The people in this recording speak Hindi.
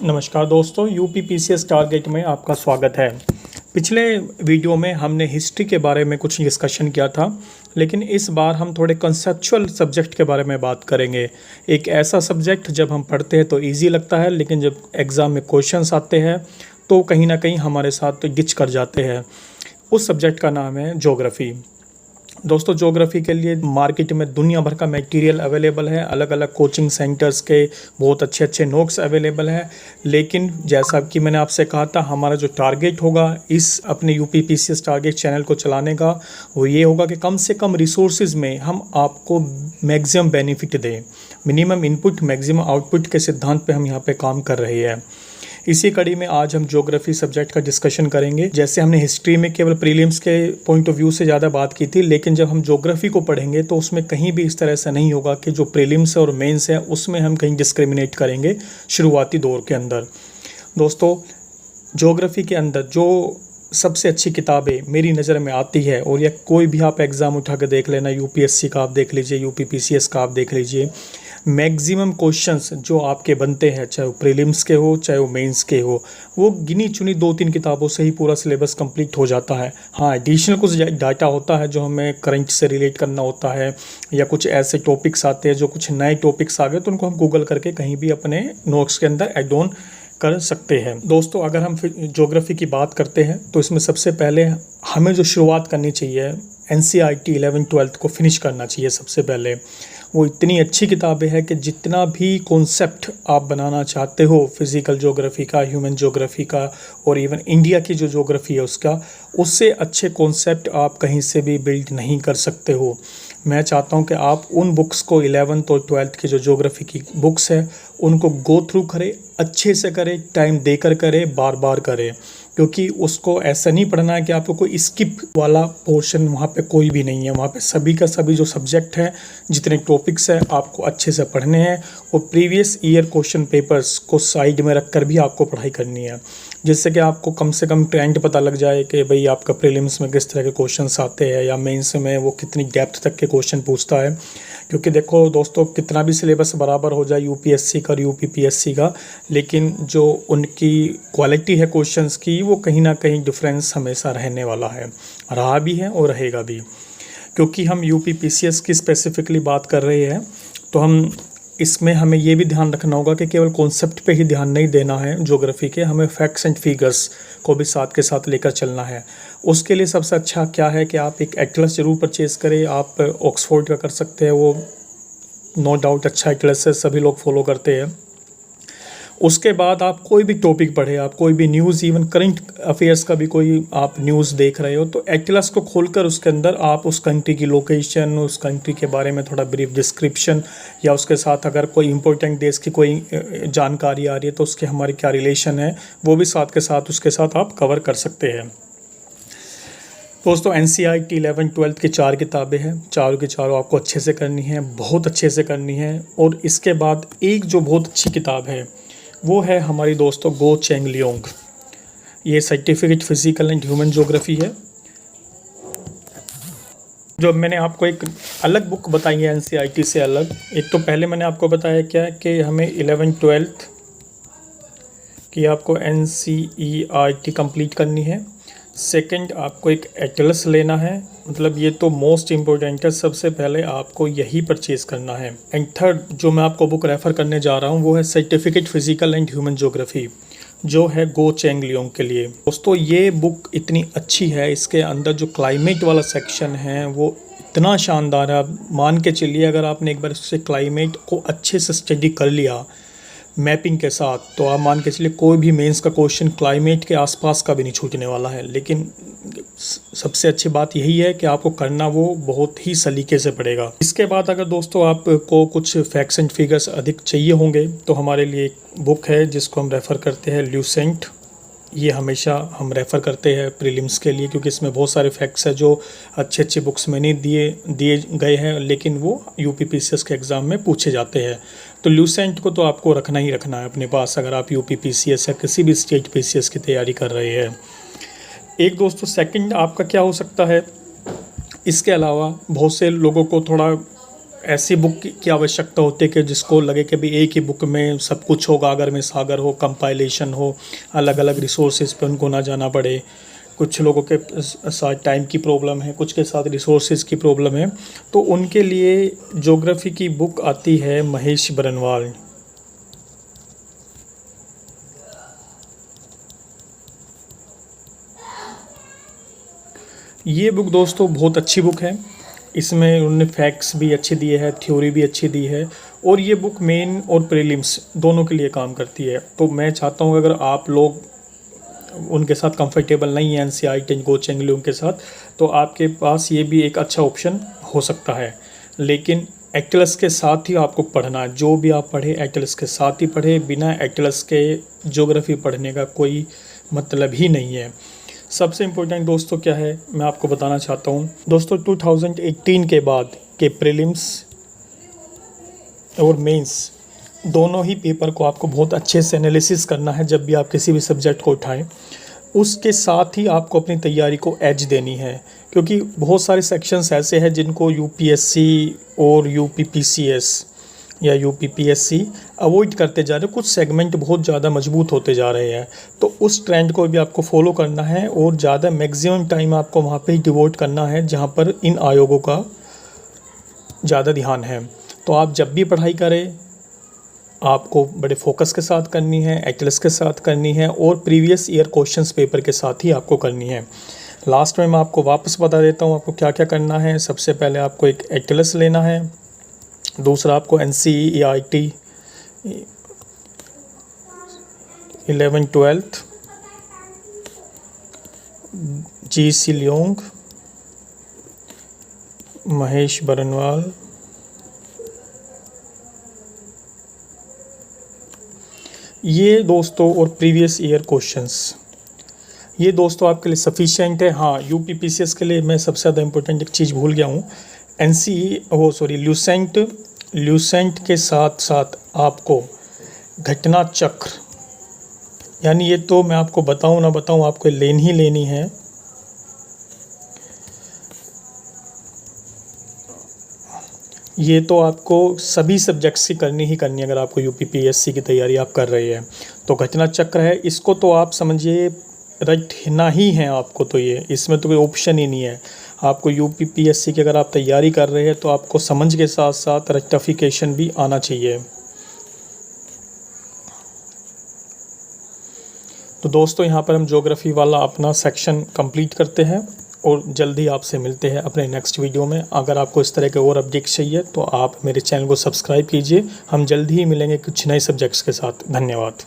नमस्कार दोस्तों, यूपीपीसीएस टारगेट में आपका स्वागत है। पिछले वीडियो में हमने हिस्ट्री के बारे में कुछ डिस्कशन किया था, लेकिन इस बार हम थोड़े कंसेप्चुअल सब्जेक्ट के बारे में बात करेंगे। एक ऐसा सब्जेक्ट जब हम पढ़ते हैं तो इजी लगता है, लेकिन जब एग्ज़ाम में क्वेश्चंस आते हैं तो कहीं ना कहीं हमारे साथ तो गिच कर जाते हैं। उस सब्जेक्ट का नाम है ज्योग्राफ़ी। दोस्तों, ज्योग्राफी के लिए मार्केट में दुनिया भर का मटेरियल अवेलेबल है। अलग अलग कोचिंग सेंटर्स के बहुत अच्छे अच्छे नोट्स अवेलेबल हैं। लेकिन जैसा कि मैंने आपसे कहा था, हमारा जो टारगेट होगा इस अपने यूपीपीसीएस टारगेट चैनल को चलाने का, वो ये होगा कि कम से कम रिसोर्सेज में हम आपको मैक्सिमम बेनिफिट दें। मिनिमम इनपुट मैक्सिमम आउटपुट के सिद्धांत पे हम यहाँ पे काम कर रहे हैं। इसी कड़ी में आज हम ज्योग्राफी सब्जेक्ट का डिस्कशन करेंगे। जैसे हमने हिस्ट्री में केवल प्रीलिम्स के पॉइंट ऑफ व्यू से ज़्यादा बात की थी, लेकिन जब हम ज्योग्राफी को पढ़ेंगे तो उसमें कहीं भी इस तरह से नहीं होगा कि जो प्रीलिम्स है और मेंस है उसमें हम कहीं डिस्क्रिमिनेट करेंगे शुरुआती दौर के अंदर। दोस्तों, ज्योग्राफी के अंदर जो सबसे अच्छी किताबें मेरी नज़र में आती है, और या कोई भी आप एग्ज़ाम उठा कर देख लेना, यूपीएससी का आप देख लीजिए, यूपीपीसीएस का आप देख लीजिए, मैक्सिमम क्वेश्चंस जो आपके बनते हैं, चाहे वो प्रीलिम्स के हो चाहे वो मेंस के हो, वो गिनी चुनी 2-3 किताबों से ही पूरा सिलेबस कंप्लीट हो जाता है। हाँ, एडिशनल कुछ डाटा होता है जो हमें करंट से रिलेट करना होता है, या कुछ ऐसे टॉपिक्स आते हैं जो कुछ नए टॉपिक्स आ गए तो उनको हम गूगल करके कहीं भी अपने नोट्स के अंदर एड ऑन कर सकते हैं। दोस्तों, अगर हम ज्योग्राफी की बात करते हैं तो इसमें सबसे पहले हमें जो शुरुआत करनी चाहिए, एनसीईआरटी 11th-12th को फिनिश करना चाहिए। सबसे पहले वो इतनी अच्छी किताबें हैं कि जितना भी कॉन्सेप्ट आप बनाना चाहते हो फिज़िकल ज्योग्राफी का, ह्यूमन ज्योग्राफी का, और इवन इंडिया की जो ज्योग्राफी है उसका, उससे अच्छे कॉन्सेप्ट आप कहीं से भी बिल्ड नहीं कर सकते हो। मैं चाहता हूं कि आप उन बुक्स को 11th और 12th की जो ज्योग्राफी की बुक्स है उनको गो थ्रू करें, अच्छे से करें, टाइम देकर करें, बार बार करें, क्योंकि उसको ऐसा नहीं पढ़ना है कि आपको कोई स्किप वाला पोर्शन वहाँ पे कोई भी नहीं है। वहाँ पे सभी का सभी जो सब्जेक्ट हैं, जितने टॉपिक्स हैं, आपको अच्छे से पढ़ने हैं, और प्रीवियस ईयर क्वेश्चन पेपर्स को साइड में रख कर भी आपको पढ़ाई करनी है, जिससे कि आपको कम से कम ट्रेंड पता लग जाए कि भाई आपका प्रीलिम्स में किस तरह के क्वेश्चंस आते हैं, या मेंस में वो कितनी डेप्थ तक के क्वेश्चन पूछता है। क्योंकि देखो दोस्तों, कितना भी सिलेबस बराबर हो जाए यूपीएससी का और यूपीपीएससी का, लेकिन जो उनकी क्वालिटी है क्वेश्चंस की, वो कहीं ना कहीं डिफरेंस हमेशा रहने वाला है, रहा भी है और रहेगा भी। क्योंकि हम यूपीपीसीएस की स्पेसिफिकली बात कर रहे हैं, तो हम इसमें हमें ये भी ध्यान रखना होगा कि केवल कॉन्सेप्ट पे ही ध्यान नहीं देना है ज्योग्राफी के, हमें फैक्ट्स एंड फिगर्स को भी साथ के साथ लेकर चलना है। उसके लिए सबसे अच्छा क्या है कि आप एक एटलस ज़रूर परचेज़ करें। आप ऑक्सफोर्ड का कर सकते हैं, वो नो डाउट अच्छा एटलस है, सभी लोग फॉलो करते हैं। उसके बाद आप कोई भी टॉपिक पढ़े, आप कोई भी न्यूज़, इवन करंट अफेयर्स का भी कोई आप न्यूज़ देख रहे हो, तो एटलस को खोलकर उसके अंदर आप उस कंट्री की लोकेशन, उस कंट्री के बारे में थोड़ा ब्रीफ डिस्क्रिप्शन, या उसके साथ अगर कोई इंपॉर्टेंट देश की कोई जानकारी आ रही है तो उसके हमारी क्या रिलेशन है, वो भी साथ के साथ उसके साथ आप कवर कर सकते हैं। दोस्तों, एनसीईआरटी 11th-12th की 4 किताबें हैं, चारों की चारों आपको अच्छे से करनी है, बहुत अच्छे से करनी है। और इसके बाद एक जो बहुत अच्छी किताब है वो है हमारी दोस्तों गो चेंग लियोंग। ये certificate physical and human geography है। जो मैंने आपको एक अलग बुक बताई है एनसीईआरटी से अलग, एक तो पहले मैंने आपको बताया क्या कि हमें 11th-12th की आपको एनसीईआरटी कंप्लीट करनी है। सेकंड, आपको एक एटलस लेना है, मतलब ये तो मोस्ट इम्पोर्टेंट है, सबसे पहले आपको यही परचेज़ करना है। एंड थर्ड, जो मैं आपको बुक रेफ़र करने जा रहा हूँ वो है certificate physical and human geography, जो है गो चेंग लियोंग के लिए। दोस्तों, ये बुक इतनी अच्छी है, इसके अंदर जो क्लाइमेट वाला सेक्शन है वो इतना शानदार है। आप मान के चलिए, अगर आपने एक बार उससे क्लाइमेट को अच्छे से स्टडी कर लिया मैपिंग के साथ, तो आप मान के चलिए कोई भी मेंस का क्वेश्चन क्लाइमेट के आसपास का भी नहीं छूटने वाला है। लेकिन सबसे अच्छी बात यही है कि आपको करना वो बहुत ही सलीके से पड़ेगा। इसके बाद अगर दोस्तों आपको कुछ फैक्ट्स एंड फिगर्स अधिक चाहिए होंगे तो हमारे लिए एक बुक है जिसको हम रेफ़र करते हैं, ल्यूसेंट। ये हमेशा हम रेफ़र करते हैं प्रीलिम्स के लिए, क्योंकि इसमें बहुत सारे फैक्ट्स हैं जो अच्छे अच्छे बुक्स में नहीं दिए गए हैं, लेकिन वो यूपीपीसीएस के एग्ज़ाम में पूछे जाते हैं। तो ल्यूसेंट को तो आपको रखना ही रखना है अपने पास, अगर आप यूपीपीसीएस या किसी भी स्टेट पीसीएस की तैयारी कर रहे हैं। एक दोस्तों, सेकंड आपका क्या हो सकता है, इसके अलावा बहुत से लोगों को थोड़ा ऐसी बुक की आवश्यकता होती है कि जिसको लगे कि भी एक ही बुक में सब कुछ हो, गागर में सागर हो, कंपाइलेशन हो, अलग अलग रिसोर्सेज पे उनको ना जाना पड़े। कुछ लोगों के साथ टाइम की प्रॉब्लम है, कुछ के साथ रिसोर्सेज की प्रॉब्लम है, तो उनके लिए ज्योग्राफी की बुक आती है महेश बरनवाल। ये बुक दोस्तों बहुत अच्छी बुक है। इसमें उन्होंने फैक्ट्स भी अच्छे दिए हैं, थ्योरी भी अच्छी दी है, और ये बुक मेन और प्रीलिम्स दोनों के लिए काम करती है। तो मैं चाहता हूँ अगर आप लोग उनके साथ कंफर्टेबल नहीं है, एनसीईआरटी गो चेंगली उनके साथ, तो आपके पास ये भी एक अच्छा ऑप्शन हो सकता है। लेकिन एटलस के साथ ही आपको पढ़ना है, जो भी आप पढ़े एटलस के साथ ही पढ़े, बिना एटलस के ज्योग्राफी पढ़ने का कोई मतलब ही नहीं है। सबसे इम्पोर्टेंट दोस्तों क्या है मैं आपको बताना चाहता हूँ दोस्तों, 2018 के बाद के प्रीलिम्स और मेंस दोनों ही पेपर को आपको बहुत अच्छे से एनालिसिस करना है जब भी आप किसी भी सब्जेक्ट को उठाएं। उसके साथ ही आपको अपनी तैयारी को एज देनी है, क्योंकि बहुत सारे सेक्शंस ऐसे हैं जिनको यूपीएससी और यूपीपीसीएस या यूपीपीएससी अवॉइड करते जा रहे हैं। कुछ सेगमेंट बहुत ज़्यादा मजबूत होते जा रहे हैं, तो उस ट्रेंड को भी आपको फॉलो करना है और ज़्यादा मैक्सिमम टाइम आपको वहाँ पे ही डिवोट करना है जहाँ पर इन आयोगों का ज़्यादा ध्यान है। तो आप जब भी पढ़ाई करें आपको बड़े फोकस के साथ करनी है, एटलस के साथ करनी है और प्रीवियस ईयर क्वेश्चंस पेपर के साथ ही आपको करनी है। लास्ट में मैं आपको वापस बता देता हूँ आपको क्या क्या करना है। सबसे पहले आपको एक एटलस लेना है, दूसरा आपको NCERT 11-12 G C. Leong, Mahesh Barnwal, ये दोस्तों और प्रीवियस ईयर क्वेश्चंस ये दोस्तों आपके लिए सफिशिएंट है। हाँ, यूपीपीसीएस के लिए मैं सबसे ज़्यादा इम्पोर्टेंट एक चीज़ भूल गया हूँ, ल्यूसेंट के साथ साथ आपको घटना चक्र, यानी ये तो मैं आपको बताऊँ ना बताऊँ आपको लेनी ही लेनी है। ये तो आपको सभी सब्जेक्ट्स की करनी ही करनी है अगर आपको यूपीपीएससी की तैयारी आप कर रहे हैं। तो घटना चक्र है, इसको तो आप समझिए रटना ही है आपको, तो ये इसमें तो कोई ऑप्शन ही नहीं है। आपको यूपीपीएससी की अगर आप तैयारी कर रहे हैं तो आपको समझ के साथ साथ रेक्टिफिकेशन भी आना चाहिए। तो दोस्तों यहाँ पर हम ज्योग्राफी वाला अपना सेक्शन कंप्लीट करते हैं और जल्दी आपसे मिलते हैं अपने नेक्स्ट वीडियो में। अगर आपको इस तरह के और अपडेट चाहिए तो आप मेरे चैनल को सब्सक्राइब कीजिए। हम जल्दी ही मिलेंगे कुछ नए सब्जेक्ट्स के साथ। धन्यवाद।